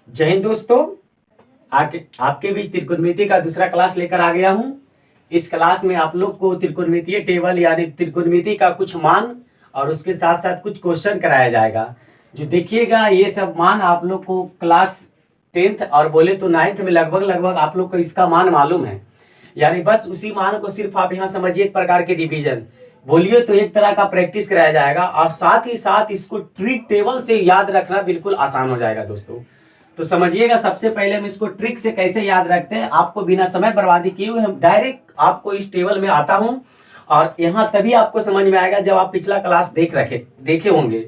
जय हिंद दोस्तों। आपके बीच त्रिकोणमिति का दूसरा क्लास लेकर आ गया हूं। इस क्लास में आप लोग को त्रिकोणमितीय टेबल यानी त्रिकोणमिति का कुछ मान और उसके साथ साथ कुछ क्वेश्चन कराया जाएगा। जो देखिएगा ये सब मान आप लोग को क्लास 10th और बोले तो 9th में लगभग आप लोग को इसका मान मालूम है। यानी बस उसी मान को सिर्फ आप यहाँ समझिए, एक प्रकार के डिवीजन बोलिए तो एक तरह का प्रैक्टिस कराया जाएगा और साथ ही साथ इसको ट्रिक टेबल से याद रखना बिल्कुल आसान हो जाएगा दोस्तों। तो समझिएगा, सबसे पहले हम इसको ट्रिक से कैसे याद रखते हैं। आपको बिना समय बर्बादी किए हुए हम डायरेक्ट आपको इस टेबल में आता हूं और यहाँ तभी आपको समझ में आएगा जब आप पिछला क्लास देखे होंगे।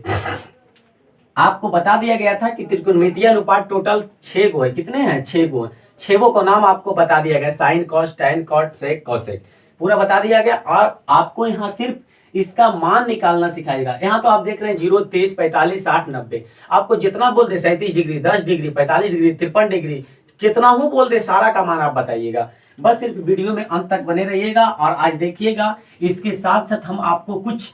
आपको बता दिया गया था कि त्रिकोणमितीय अनुपात टोटल 6 गो है। कितने हैं? 6 गो। 6 गो का नाम आपको बता दिया गया, साइन, कॉस, टैन, कॉट, सेक, कोसेक, पूरा बता दिया गया। और आपको यहाँ सिर्फ इसका मान निकालना सिखाएगा। यहाँ तो आप देख रहे हैं 0, 23, 45, 60, 90। आपको जितना बोल दे, 37 डिग्री, 10 डिग्री, 45 डिग्री, 53 डिग्री, कितना हूं बोल दे, सारा का मान आप बताइएगा। बस सिर्फ वीडियो में अंत तक बने रहिएगा। और आज देखिएगा, इसके साथ साथ हम आपको कुछ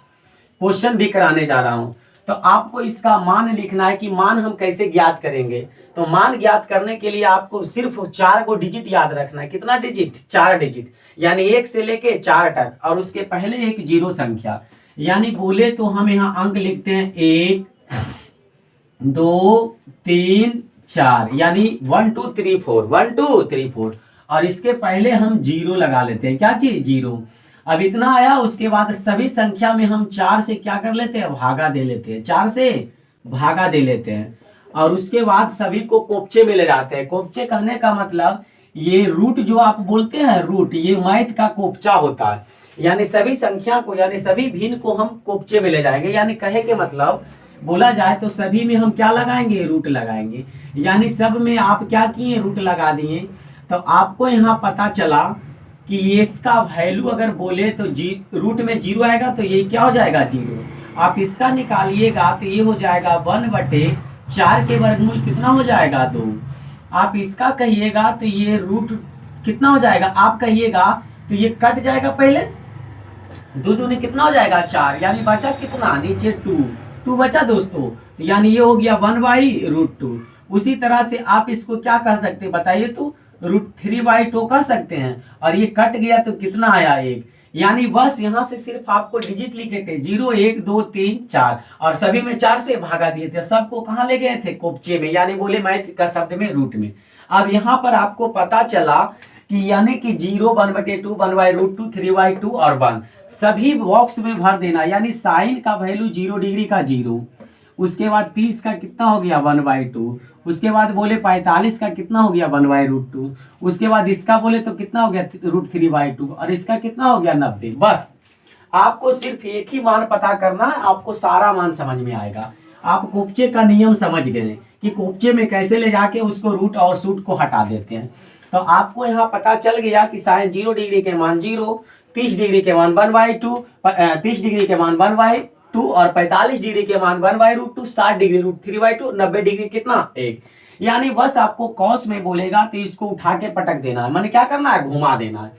क्वेश्चन भी कराने जा रहा हूं। तो आपको इसका मान लिखना है कि मान हम कैसे ज्ञात करेंगे। तो मान ज्ञात करने के लिए आपको सिर्फ 4 को डिजिट याद रखना है। कितना डिजिट? 4 डिजिट, यानी 1 से लेके 4 तक, और उसके पहले एक जीरो संख्या। यानी बोले तो हम यहाँ अंक लिखते हैं 1, 2, 3, 4, यानी 1 2 3 4, 1 2 3 4, और इसके पहले हम जीरो लगा लेते हैं। क्या चीज? जीरो। अब इतना आया, उसके बाद सभी संख्या में हम 4 से क्या कर लेते हैं? भागा दे लेते हैं। 4 से भागा दे लेते हैं और उसके बाद सभी को कोपचे में ले जाते हैं। कोपचे कहने का मतलब ये रूट जो आप बोलते हैं, रूट, ये मैथ का कोपचा होता है। यानी सभी संख्या को, यानी सभी भिन्न को हम कोपचे में ले जाएंगे। यानी कहे के मतलब बोला जाए तो सभी में हम क्या लगाएंगे? रूट लगाएंगे। यानी सब में आप क्या किए? रूट लगा दिए। तो आपको यहाँ पता चला कि इसका वैल्यू अगर बोले तो रूट में जीरो आएगा तो ये क्या हो जाएगा? जीरो। आप इसका निकालिएगा तो ये हो जाएगा 1/4 के वर्गमूल कितना हो जाएगा? 2। आप इसका कहिएगा तो ये रूट कितना हो जाएगा? आप कहिएगा तो ये कट जाएगा। पहले 2 दूनी कितना हो जाएगा? 4, यानी बचा कितना? नीचे 2 बचा दोस्तों। यानी ये हो गया 1/√2। उसी तरह से आप इसको क्या कह सकते हैं बताइए तो? √3/2 कह सकते हैं। और ये कट गया तो कितना आया? 1। यानी बस यहां से सिर्फ आपको डिजिट लिखे थे 0, 1, 2, 3, 4, और सभी में 4 से भागा दिए थे। सबको कहां ले गए थे? कोपचे में, यानी बोले मैथ का शब्द में रूट में। अब यहां पर आपको पता चला कि यानी कि 0, 1/2, 1/√2, 3/2 और 1 सभी बॉक्स में भर देना। यानी साइन का वैल्यू 0 डिग्री का 0, उसके बाद 30 का कितना हो गया? 1/2। उसके बाद बोले 45 का कितना हो गया? 1/√2। उसके बाद इसका बोले तो कितना हो गया? √3/2, और इसका कितना हो गया? 90। बस आपको सिर्फ एक ही मान पता करना है, आपको सारा मान समझ में आएगा। आप कोपचे का नियम समझ गए कि कोपचे में कैसे ले जाके उसको रूट और सूट को हटा देते हैं। तो आपको यहाँ पता चल गया कि साइन 0 डिग्री के मान 0, 30 डिग्री के मान 1/2, 30 डिग्री के मान 1/2 और 45 डिग्री के मान 1/√2, 60 डिग्री √3/2, 90 डिग्री कितना? 1। यानी बस आपको कॉस में बोलेगा तो इसको उठा के पटक देना है, माने क्या करना है? घुमा देना है।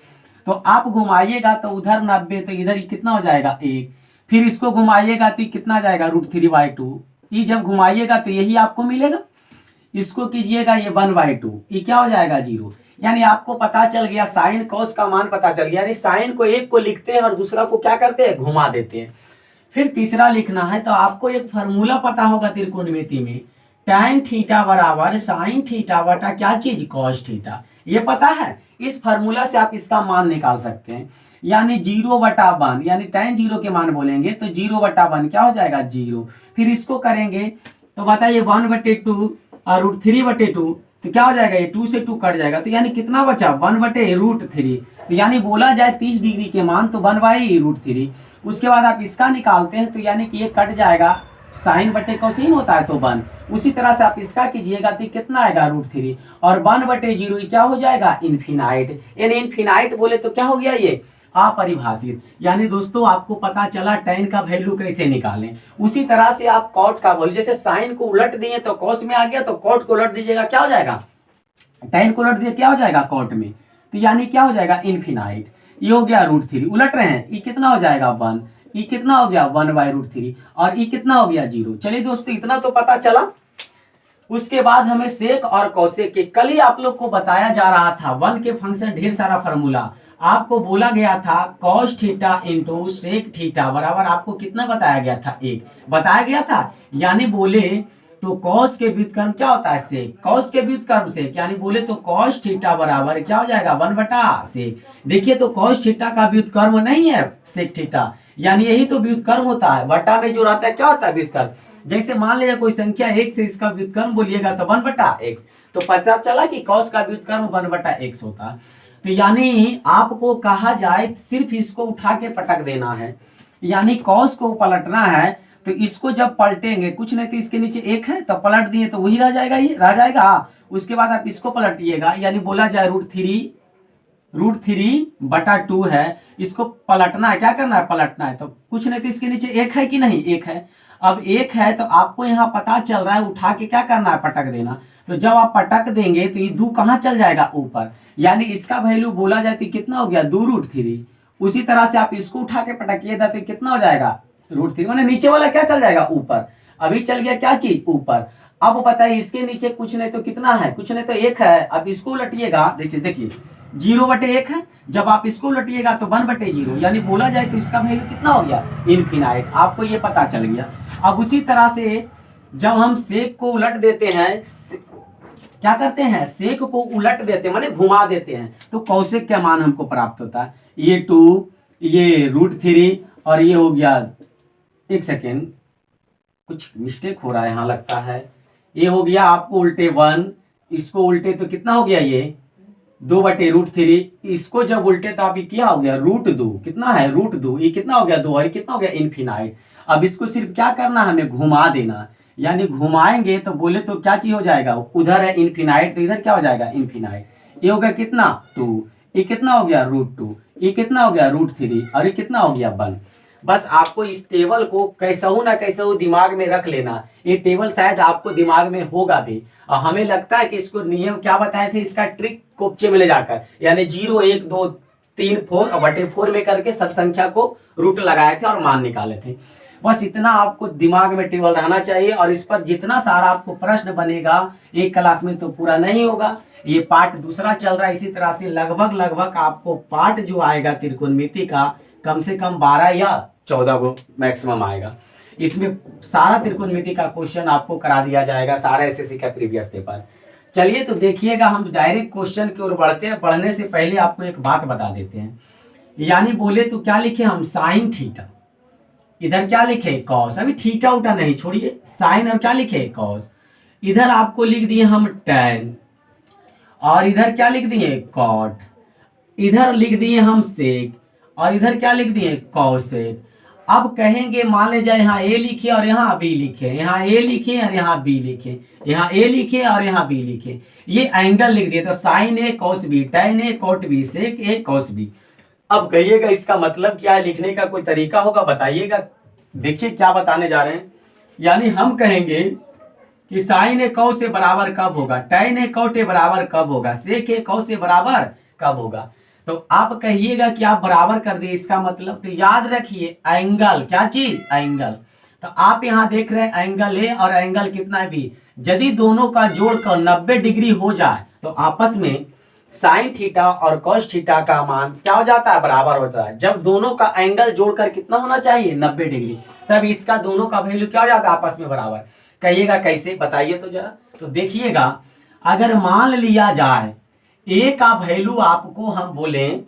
तो आप घुमाइएगा तो उधर 90 तो इधर कितना हो जाएगा? 1। फिर इसको घुमाइएगा तो कितना जाएगा? √3/2। ये जब घुमाइएगा तो यही आपको मिलेगा। इसको कीजिएगा ये 1/2, ये क्या हो जाएगा? 0। यानी आपको पता चल गया, साइन कॉस का मान पता चल गया। यानी साइन को एक को लिखते हैं और दूसरा को क्या करते हैं? घुमा देते हैं। फिर तीसरा लिखना है तो आपको एक फार्मूला पता होगा त्रिकोणमिति में, tan थीटा बराबर साइन थीटा बटा क्या चीज? Cos theta. ये पता है। इस फार्मूला से आप इसका मान निकाल सकते हैं। यानी 0/1, यानी tan 0 के मान बोलेंगे तो 0/1 क्या हो जाएगा? 0। फिर इसको करेंगे तो बताइए 1/2 और √3/2 तो क्या हो जाएगा? ये 2 से 2 कट जाएगा। तो यानी कितना बचा? 1/√3। तो यानी बोला जाए 30 डिग्री के मान तो 1/√3। उसके बाद आप इसका निकालते हैं तो यानी कि ये कट जाएगा, साइन बटे कोसाइन होता है तो 1। उसी तरह से आप इसका कीजिएगा तो कितना आएगा? √3, और 1/0 क्या हो जाएगा? इनफिनाइट। यानी इनफिनाइट बोले तो क्या हो गया? ये अपरिभाषित। यानी दोस्तों आपको पता चला tan का वैल्यू कैसे निकालें। उसी तरह से आप कॉट का वैल्यू, जैसे साइन को उलट दिए तो कॉस में आ गया, तो कॉट को उलट दीजिएगा क्या हो जाएगा? tan को उलट दिए क्या हो जाएगा? कॉट में। तो यानी क्या हो जाएगा? इनफिनाइट। ये हो गया √3, उलट रहे हैं, ये कितना हो जाएगा? 1। ये कितना हो गया? 1/√3, और ये कितना हो गया? 0। चलिए दोस्तों, इतना तो पता चला। उसके बाद हमें सेक और कौसेक के, कल ही आप लोग को बताया जा रहा था वन के फंक्शन ढेर सारा फॉर्मूला आपको बोला गया था cos theta into sec theta बराबर आपको कितना बताया गया था, एक बताया गया था। यानी बोले तो कॉस के व्युत्क्रम क्या होता है सेक, कॉस के व्युत्क्रम सेक, यानी बोले तो कॉस थीटा बराबर क्या हो जाएगा 1/सेक। देखिए तो कॉस थीटा का व्युत्क्रम नहीं है सेक थीटा, यानी यही तो व्युत्क्रम होता है, बटा में जो रहता है क्या होता है व्युत्क्रम। जैसे मान लिया कोई संख्या एक से इसका व्युत्क्रम बोलिएगा तो 1/x, तो पता चला कि कॉस का व्युत्क्रम 1/x होता है। तो यानी आपको कहा जाए सिर्फ इसको उठा के पटक देना है, यानी कॉस को पलटना है तो इसको जब पलटेंगे कुछ नहीं तो इसके नीचे एक है तो पलट दिए तो वही रह जाएगा, ये रह जाएगा। उसके बाद आप इसको पलटिएगा, यानी बोला जाए √3/2 है, इसको पलटना है, क्या करना है पलटना है, तो कुछ नहीं तो इसके नीचे एक है कि नहीं, एक है। अब एक है तो आपको यहाँ पता चल रहा है उठा के क्या करना है पटक देना। तो जब आप पटक देंगे तो ये 2 कहाँ चल जाएगा ऊपर, यानी इसका वैल्यू बोला जाए तो कितना हो गया 2√3। उसी तरह से आप इसको उठा के पटकिएगा तो कितना हो जाएगा √3, माने नीचे वाला क्या चल जाएगा ऊपर, अभी चल गया क्या चीज ऊपर। अब बताइए इसके नीचे कुछ नहीं तो कितना है, कुछ नहीं तो एक है। अब इसको उलटिएगा, देखिए 0/1 है, जब आप इसको उलटिएगा तो 1/0, यानी बोला जाए तो इसका वैल्यू कितना हो गया इनफिनाइट, आपको ये पता चल गया। अब उसी तरह से जब हम सेक को उलट देते हैं, क्या करते हैं सेक को उलट देते हैं माने घुमा देते हैं, तो कौशिक का मान हमको प्राप्त होता है, ये 2, ये √3 और ये हो गया, एक सेकेंड कुछ मिस्टेक हो रहा है यहाँ लगता है, ये हो गया आपको उल्टे 1, इसको उल्टे तो कितना हो गया ये 2/√3, इसको जब उल्टे तो आप ये क्या हो गया √2, कितना है √2, ये कितना हो गया 2 और ये कितना हो गया इनफिनाइट। अब इसको सिर्फ क्या करना है हमें घुमा देना, यानी घुमाएंगे तो बोले तो क्या चीज हो जाएगा, उधर है इनफिनाइट तो इधर क्या हो जाएगा इनफिनाइट। ये हो गया कितना 2, ये कितना हो गया √2, ये कितना हो गया √3 और ये कितना हो गया 1। बस आपको इस टेबल को कैसा ना कैसा दिमाग में रख लेना, ये टेबल शायद आपको दिमाग में होगा भी, और हमें लगता है कि इसको नियम क्या बताए थे, इसका ट्रिक कोपचे में ले जाकर, यानी 0 1 2 3 4 और बटे 4 में करके सब संख्या को रूट लगाए थे और मान निकाले थे। बस इतना आपको दिमाग में टेबल रहना चाहिए, और इस पर जितना सारा आपको प्रश्न बनेगा एक क्लास में तो पूरा नहीं होगा, ये पार्ट दूसरा चल रहा है। इसी तरह से लगभग आपको पार्ट जो आएगा त्रिकोणमिति का कम से कम 12 या 14 को मैक्सिमम आएगा। इसमें सारा त्रिकोणमिति का क्वेश्चन आपको करा दिया जाएगा, सारा एसएससी का प्रीवियस पेपर। चलिए तो देखिएगा, हम डायरेक्ट क्वेश्चन की ओर बढ़ते हैं। बढ़ने से पहले आपको एक बात बता देते हैं, यानी बोले तो क्या लिखे हम साइन थीटा, इधर क्या लिखे कॉस, अभी थीटा उठा नहीं छोड़िए, साइन और क्या लिखे कॉस, इधर आपको लिख दिए हम टैन, और इधर क्या लिख दिए कॉट, इधर लिख दिए हम सेक, और इधर क्या लिख दिए कॉसेक। अब कहेंगे मान ले जाए यहाँ ए लिखे और यहाँ बी लिखे, यहाँ ए लिखे और यहाँ बी लिखे, यहाँ ए लिखे और यहाँ बी लिखे, ये एंगल लिख दिए तो sign A cos B, tan A cot B, sec A cos B. अब कहिएगा इसका मतलब क्या है, लिखने का कोई तरीका होगा बताइएगा। देखिए क्या बताने जा रहे हैं, यानी हम कहेंगे कि साइन ए कॉस से बराबर कब होगा, टैन ए कॉट ए बराबर कब होगा, सेक ए कॉस से बराबर कब होगा। तो आप कहिएगा कि आप बराबर कर दिए, इसका मतलब तो याद रखिए एंगल, क्या चीज एंगल। तो आप यहाँ देख रहे हैं एंगल ए और एंगल कितना है बी, यदि दोनों का जोड़कर 90 डिग्री हो जाए तो आपस में साइन थीटा और कॉस थीटा का मान क्या हो जाता है बराबर होता है। जब दोनों का एंगल जोड़कर कितना होना चाहिए 90 डिग्री, तब इसका दोनों का वैल्यू क्या हो जाता है आपस में बराबर। कहिएगा कैसे बताइए तो जरा। तो देखिएगा, अगर मान लिया जाए ए का वैल्यू आपको हम बोले,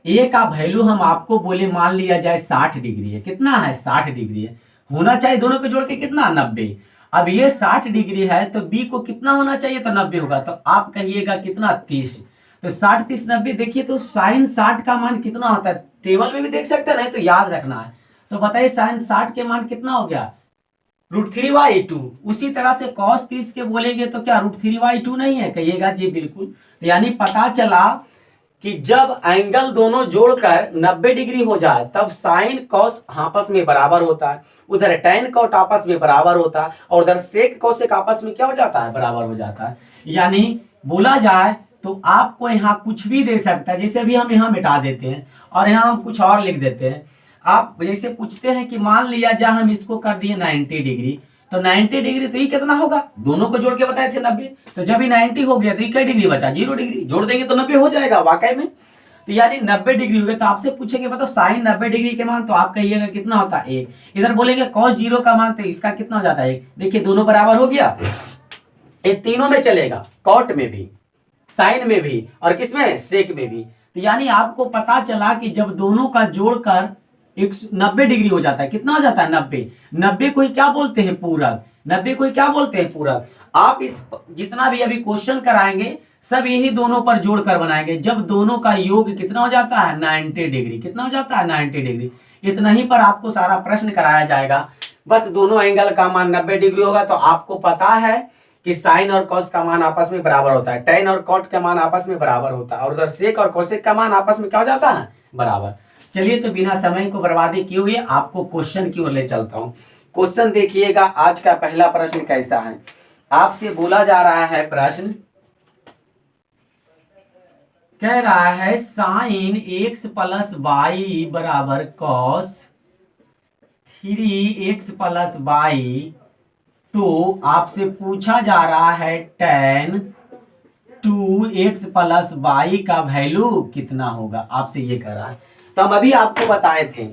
ए का वैल्यू हम आपको बोले मान लिया जाए 60 डिग्री है, कितना है 60 डिग्री है, होना चाहिए दोनों के जोड़ के कितना 90। अब ये 60 डिग्री है तो बी को कितना होना चाहिए तो 90 होगा, तो आप कहिएगा कितना 30, तो 60 30 90। देखिए तो साइन 60 का मान कितना होता है, टेबल में भी देख सकते हैं, नहीं तो याद रखना है। तो बताइए साइन 60 के मान कितना हो गया √3/2। उसी तरह से cos 30 के बोलेंगे तो क्या √3/2 नहीं है, कहिएगा जी बिल्कुल। तो यानी पता चला कि जब एंगल दोनों जोड़कर 90 डिग्री हो जाए तब साइन cos आपस में बराबर होता है, उधर tan cot आपस में बराबर होता है, और उधर sec cosec आपस में क्या हो जाता है बराबर हो जाता है। यानी बोला जाए तो आपको यहाँ कुछ भी दे सकता है, जैसे भी हम यहाँ मिटा देते हैं और यहाँ हम कुछ और लिख देते हैं। आप जैसे पूछते हैं कि मान लिया जाए हम इसको कर दिए 90 डिग्री, तो 90 डिग्री, तो ये कितना होगा, दोनों को जोड़ के बताए थे 90, तो जब ये 90 हो गया तो ये क्या डिग्री बचा, 0 डिग्री, जोड़ देंगे तो 90 हो जाएगा वाकई में। तो यानी 90 डिग्री हो गया। तो आपसे पूछेंगे बताओ साइन 90 डिग्री के मान, तो आप कहिएगा कितना होता है 1। इधर बोलेंगे कॉस 0 का मान, तो इसका कितना हो जाता है 1। देखिए दोनों बराबर हो गया, ये तीनों में चलेगा, कॉट में भी, साइन में भी, और किसमें, सेक में भी। तो यानी आपको पता चला कि जब दोनों का जोड़कर 90 डिग्री हो जाता है, कितना हो जाता है 90। 90 को ही क्या बोलते हैं, पूरक। 90 को ही क्या बोलते हैं, पूरक। आप इस जितना भी अभी क्वेश्चन कराएंगे सब यही दोनों पर जोड़कर बनाएंगे। जब दोनों का योग कितना हो जाता है 90 डिग्री, कितना हो जाता है 90 डिग्री, इतना ही पर आपको सारा प्रश्न कराया जाएगा। बस दोनों एंगल का मान 90 डिग्री होगा तो आपको पता है कि साइन और कॉस का मान आपस में बराबर होता है, टेन और कॉट का मान आपस में बराबर होता है, और उधर सेक और कोसेक का मान आपस में क्या हो जाता है, बराबर। चलिए तो बिना समय को बर्बादी किए हुए आपको क्वेश्चन की ओर ले चलता हूं। क्वेश्चन देखिएगा, आज का पहला प्रश्न कैसा है। आपसे बोला जा रहा है प्रश्न, कह रहा है साइन x प्लस वाई बराबर कॉस 3x प्लस वाई। तो आपसे पूछा जा रहा है टेन 2x प्लस वाई का वैल्यू कितना होगा, आपसे ये कह रहा है। तो हम अभी आपको बताए थे,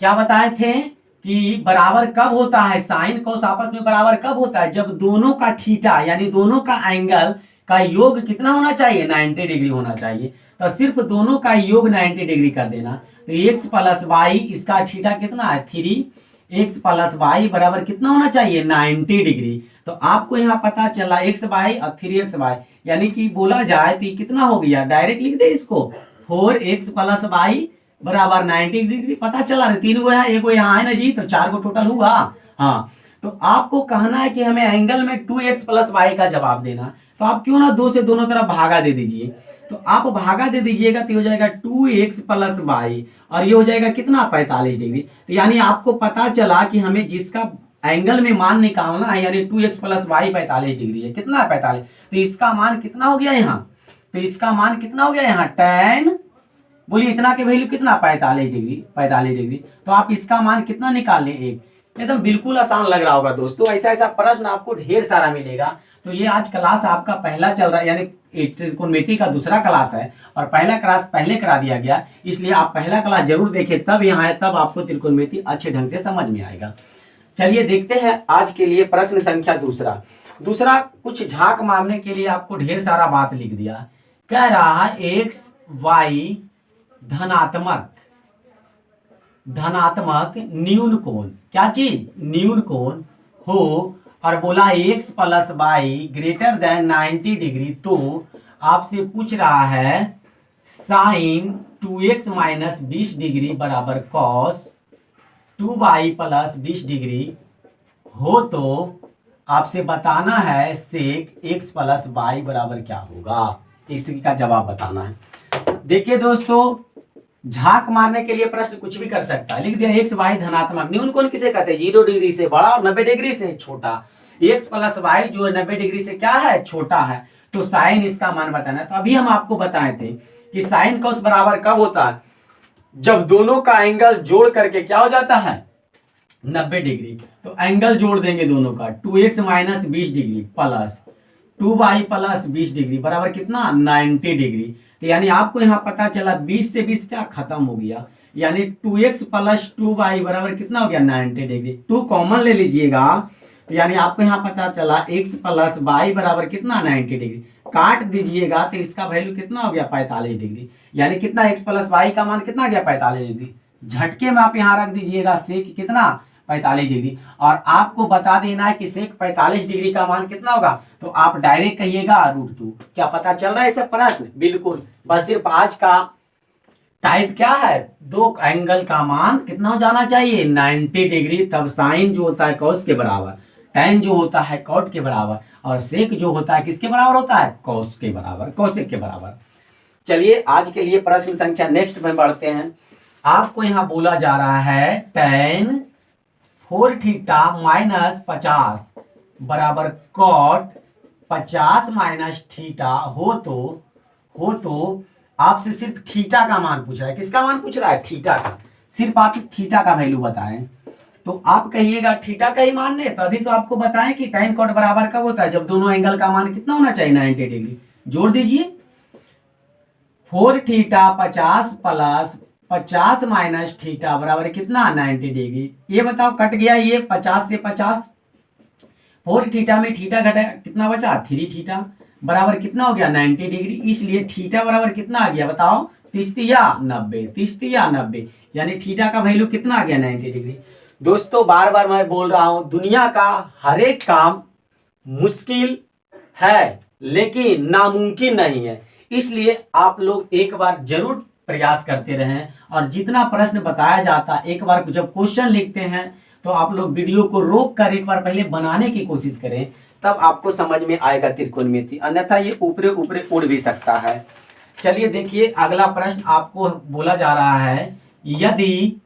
क्या बताए थे कि बराबर कब होता है, साइन कॉस आपस में बराबर कब होता है, जब दोनों का थीटा यानी दोनों का एंगल का योग कितना होना चाहिए, 90 डिग्री होना चाहिए। तो सिर्फ दोनों का योग 90 डिग्री कर देना। तो x प्लस वाई, इसका थीटा कितना है 3x प्लस वाई बराबर कितना होना चाहिए 90 डिग्री। तो आपको यहाँ पता चला x वाई और 3x वाई, यानी कि बोला जाए तो कितना हो गया, डायरेक्ट लिख दे इसको, 4x प्लस वाई बराबर 90 डिग्री। पता चला रे, 3 गो यहाँ, 1 गो यहाँ है ना जी, तो 4 गो टोटल हुआ। हाँ, तो आपको कहना है कि हमें एंगल में 2x प्लस वाई का जवाब देना। तो आप क्यों ना 2 से दोनों तरफ भागा दे दीजिए। तो आप भागा दे दीजिएगा तो हो जाएगा 2x प्लस वाई, और ये हो जाएगा कितना 45 डिग्री। तो यानी आपको पता चला कि हमें जिसका एंगल में मान निकालना है, यानी 2x प्लस वाई 45 डिग्री है, कितना है 45। तो इसका मान कितना हो गया यहाँ, तो इसका मान कितना हो गया यहाँ tan, बोलिए इतना के वैल्यू कितना 45 डिग्री, 45 डिग्री। तो आप इसका मान कितना निकाल लें, 1। एकदम बिल्कुल आसान लग रहा होगा दोस्तों, ऐसा ऐसा प्रश्न आपको ढेर सारा मिलेगा। तो ये आज क्लास आपका पहला चल रहा है, यानी त्रिकोणमिति का दूसरा क्लास है, और पहला क्लास पहले करा दिया गया, इसलिए आप पहला क्लास जरूर देखें, तब यहाँ है, तब आपको त्रिकोणमिति अच्छे ढंग से समझ में आएगा। चलिए देखते हैं आज के लिए प्रश्न संख्या दूसरा कुछ झाक मारने के लिए आपको ढेर सारा बात लिख दिया। कह रहा है एक्स वाई धनात्मक न्यून कोण, क्या चीज, न्यून कोण हो, और बोला x plus y greater than 90 degree. तो आपसे पूछ रहा है साइन 2x माइनस 20 डिग्री बराबर कॉस 2y प्लस 20 डिग्री हो, तो आपसे बताना है सेक x प्लस वाई बराबर क्या होगा, इसी का जवाब बताना है। देखिए दोस्तों, झाक मारने के लिए प्रश्न कुछ भी कर सकता है, लिख दिया एक्स वाई धनात्मक न्यून कोण किसे कहते हैं, 0 डिग्री से बड़ा और 90 डिग्री से छोटा। एक्स प्लस वाई जो 90 डिग्री से क्या है, छोटा है। तो साइन इसका मान बताना है। तो अभी हम आपको बताए थे कि साइन कॉस बराबर कब होता है, जब दोनों का एंगल जोड़ करके क्या हो जाता है 90 डिग्री। तो एंगल जोड़ देंगे दोनों का, 2x minus 20 degree plus 2y plus 20 degree बराबर कितना 90 डिग्री। तो यानी आपको यहाँ पता चला 20 से 20 क्या खत्म हो गया, यानी 2x प्लस 2y बराबर कितना हो गया 90 डिग्री। 2 कॉमन ले लीजिएगा, तो यानी आपको यहाँ पता चला x प्लस वाई बराबर कितना 90 डिग्री। काट दीजिएगा तो इसका वैल्यू कितना हो गया 45 डिग्री, यानी कितना x प्लस वाई का मान कितना गया 45 डिग्री। झटके में आप यहाँ रख दीजिएगा सेक कितना 45 डिग्री, और आपको बता देना है कि सेक 45 डिग्री का मान कितना होगा। तो आप डायरेक्ट कहिएगा √2। क्या पता चल रहा है इसे प्रश्न, बिल्कुल। बस सिर्फ आज का टाइप क्या है, दो एंगल का मान कितना हो जाना चाहिए 90 डिग्री, तब साइन जो होता है कॉस के बराबर, tan जो होता है कॉट के बराबर, और सेक जो होता है किसके बराबर होता है, कॉस के बराबर, कोसेक के बराबर। चलिए आज के लिए प्रश्न संख्या नेक्स्ट में बढ़ते हैं। आपको यहाँ बोला जा रहा है tan 4 थीटा माइनस 50 बराबर कॉट 50 माइनस थीटा हो तो आपसे सिर्फ थीटा का मान पूछ रहा है। किसका मान पूछ रहा है, थीटा का। सिर्फ आप थीटा का वैल्यू बताएं। तो आप कहिएगा थीटा का ही मान ले, तो अभी तो आपको बताएं कि tan cot बराबर कब होता है, जब दोनों एंगल का मान कितना होना चाहिए 90 डिग्री। जोड़ दीजिए 4 थीटा 50 प्लस 50 माइनस थीटा बराबर कितना 90 डिग्री। ये बताओ कट गया ये 50 से 50, 4 थीटा में थीटा घटा कितना बचा 3 थीटा बराबर कितना हो गया 90 डिग्री। इसलिए थीटा बराबर कितना आ गया बताओ 30 या 90, 30 या 90, यानी थीटा का वैल्यू कितना आ गया 90 डिग्री। दोस्तों बार बार मैं बोल रहा हूं दुनिया का हर एक काम मुश्किल है लेकिन नामुमकिन नहीं है, इसलिए आप लोग एक बार जरूर प्रयास करते रहें। और जितना प्रश्न बताया जाता है एक बार जब क्वेश्चन लिखते हैं तो आप लोग वीडियो को रोक कर एक बार पहले बनाने की कोशिश करें, तब आपको समझ में आएगा त्रिकोणमिति, अन्यथा ये ऊपरे ऊपरे उड़ भी सकता है। चलिए देखिए अगला प्रश्न आपको बोला जा रहा है, यदि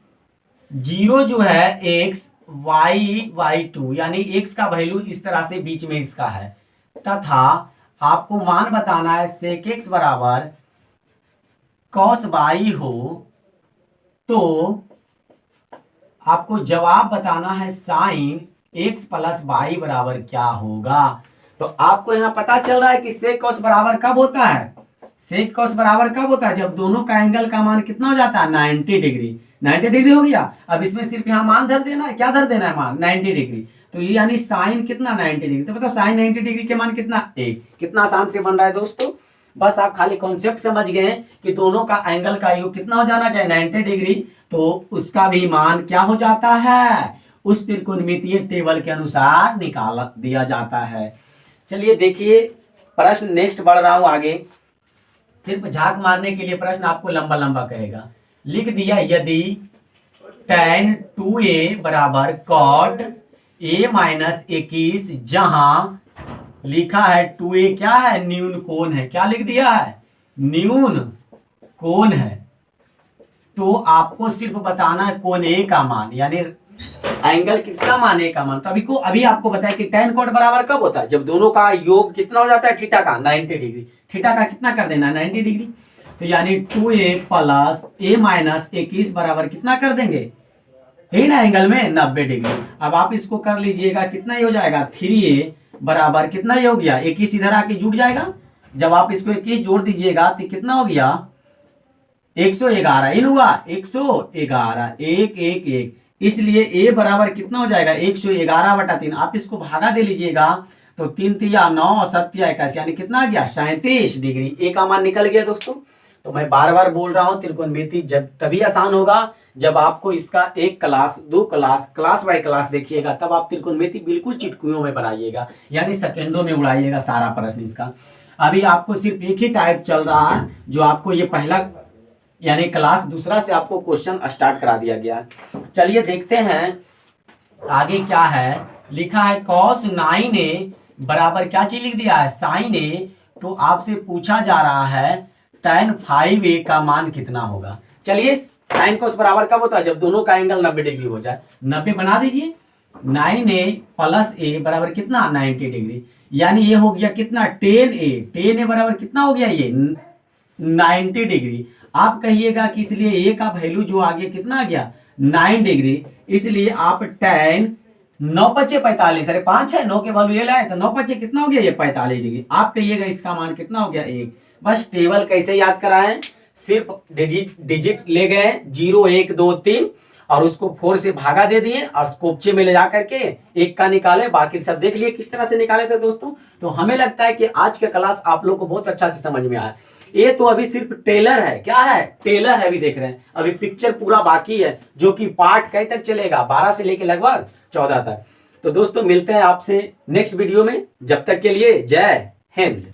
0 जो है x y/2 यानी x का वैल्यू इस तरह से बीच में इसका है, तथा आपको मान बताना है sec x बराबर cos y हो, तो आपको जवाब बताना है sin x प्लस y बराबर क्या होगा। तो आपको यहां पता चल रहा है कि sec cos बराबर कब होता है, sec cos बराबर कब होता है जब दोनों का एंगल का मान कितना हो जाता है 90 डिग्री। 90 डिग्री हो गया, अब इसमें सिर्फ यहाँ मान धर देना है, क्या धर देना है मान 90 डिग्री। तो ये यानी साइन कितना 90 डिग्री, तो बताओ साइन 90 डिग्री के मान कितना 1। कितना आसान से बन रहा है दोस्तों, बस आप खाली कॉन्सेप्ट समझ गए कि दोनों का एंगल का योग कितना हो जाना चाहिए 90 डिग्री, तो उसका भी मान क्या हो जाता है उस त्रिकोणमितीय टेबल के अनुसार निकाल दिया जाता है। चलिए देखिए प्रश्न नेक्स्ट बढ़ रहा हूं आगे, सिर्फ झांक मारने के लिए प्रश्न आपको लंबा लंबा कहेगा। लिख दिया यदि tan 2a बराबर cot a माइनस 21, जहां लिखा है 2a क्या है न्यून कोण है, क्या लिख दिया है न्यून कोण है, तो आपको सिर्फ बताना है कोण a का मान, यानी एंगल किसका मान a का मान। तो अभी आपको बताया कि tan cot बराबर कब होता है जब दोनों का योग कितना हो जाता है थीटा का 90 डिग्री, थीटा का कितना कर देना 90 डिग्री, तो यानी 2a प्लस a माइनस 21 बराबर कितना कर देंगे है ना एंगल में 90 डिग्री। अब आप इसको कर लीजिएगा कितना ही हो जाएगा 3a बराबर कितना ही हो गया 21 इधर आके जुड़ जाएगा, जब आप इसको 21 जोड़ दीजिएगा तो कितना हो गया 111 इन हुआ 111 1 1 1, इसलिए a बराबर कितना हो जाएगा 111/3। आप इसको भागा दे लीजिएगा तो 3 तिया 9 और 7 तिया 21 यानी कितना आ गया 37 डिग्री, a का मान निकल गया दोस्तों। तो मैं बार बार बोल रहा हूं त्रिकोणमिति जब तभी आसान होगा जब आपको इसका एक class 2 class class by class देखिएगा, तब आप त्रिकोणमिति बिल्कुल चिटकुओं में बनाइएगा, यानी सेकेंडों में उड़ाइएगा सारा प्रश्न इसका। अभी आपको सिर्फ एक ही टाइप चल रहा है जो आपको ये पहला यानी क्लास दूसरा से आपको क्वेश्चन स्टार्ट करा दिया गया। चलिए देखते हैं आगे क्या है, लिखा है cos 9a बराबर क्या चीज लिख दिया है sin a, तो आपसे पूछा जा रहा है tan 5a का मान कितना होगा। चलिए sin cos बराबर कब होता है जब दोनों का एंगल 90 डिग्री हो जाए, 90 बना दीजिए 9a प्लस a बराबर कितना 90 डिग्री, यानी ये हो गया कितना 10a बराबर कितना हो गया ये 90 डिग्री। आप कहिएगा कि इसलिए a का वैल्यू जो आ गया कितना आ गया 9 डिग्री, इसलिए आप tan 9 पचे 45 अरे 5 है 9 के वैल्यू ये लाए तो 9 पचे कितना हो गया ये 45 डिग्री। आप कहिएगा इसका मान कितना हो गया 1। बस टेबल कैसे याद कराएं, सिर्फ डिजिट ले गए 0 1 2 3 और उसको 4 से भागा दे दिए और स्कोपचे में ले जा करके 1 का निकाले, बाकी सब देख लिए किस तरह से निकाले थे दोस्तों। तो हमें लगता है कि आज का क्लास आप लोग को बहुत अच्छा से समझ में आया। ये तो अभी सिर्फ टेलर है, क्या है टेलर है, अभी देख रहे हैं, अभी पिक्चर पूरा बाकी है जो कि पार्ट कई तक चलेगा 12 से लेके लगभग 14 तक। तो दोस्तों मिलते हैं आपसे नेक्स्ट वीडियो में, जब तक के लिए जय हिंद।